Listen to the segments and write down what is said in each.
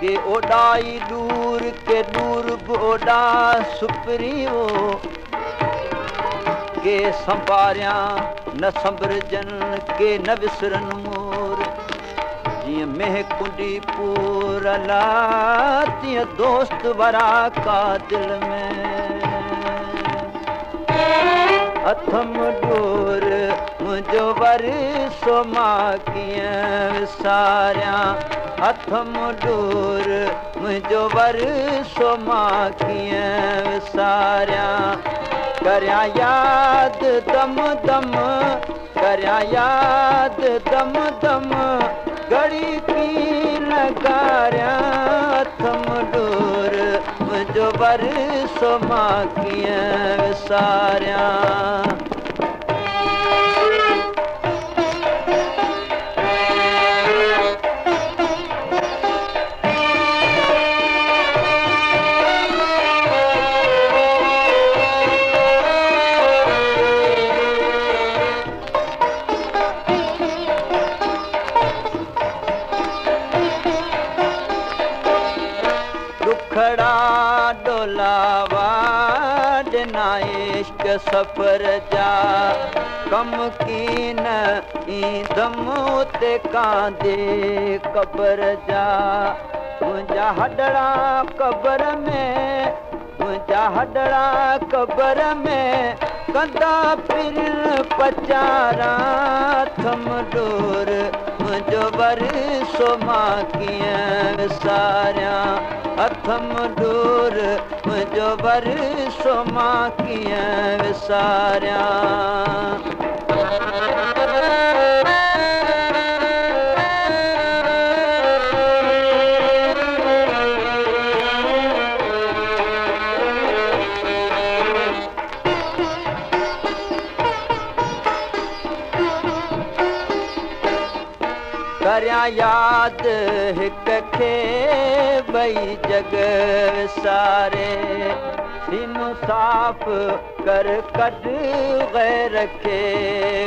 के ओडाई दूर के दूर बोडा सुपरियो के संभारिया न संभरजन के न विसरन मोर जीअं मेह कुंडी पूरला तीअं दोस्त वरा का दिल में अथम डोर मुंहिंजो वरसो मां कीअं विसारियां अथम डोर मुंहिंजो वरसो मां कीअं विसारियां करियां यादि दम दम करियां यादि दम दम घड़ी की लॻारियां अथम डोर मुंहिंजो वरसो मां कीअं विसारियां खड़ा डोलावा ॾिना इश्क सफ़र जा कम की न ईंदम उते कांदे क़बर जा मुंहिंजा हॾड़ा क़बर में मुंहिंजा हॾड़ा क़बर में कंदा फिर पचारा थम डोर मुंहिंजो वरसो मां कीअं विसारियां अथम डोर मुंहिंजो वरसो मां कीअं विसारियां करियां यादि हिक खे ॿई जग विसारे सीनो साफ़ कर कढ गैर खे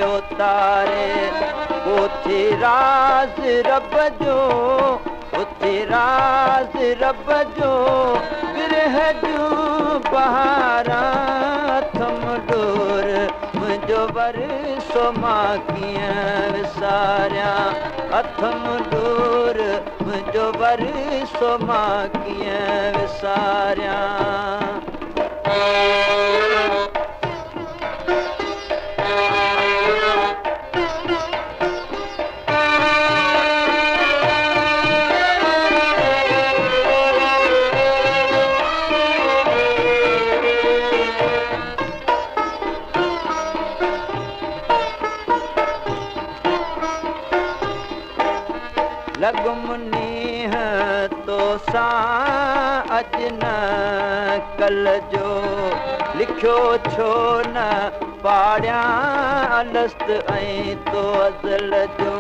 उतारे उथी राज़ रब जो उथी राज़ रब जो विरह जूं बहारां थम डोर मुंहिंजो वरसो मां कीअं विसारियां अथम डोर मुंहिंजो वरसो मां कीअं विसारियां लगमुनीह तो सां अॼु न कल जो लिखियो छो न पाड़ियां अलस्त ऐं तो अज़ल जो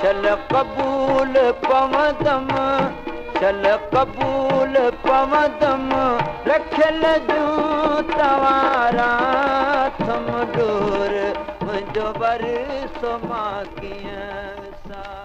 शल क़बूल पवंदम शल क़बूल पवंदम रखियल जूं तवारा थम डोर मुंहिंजो वरसो मां कीअं विसारियां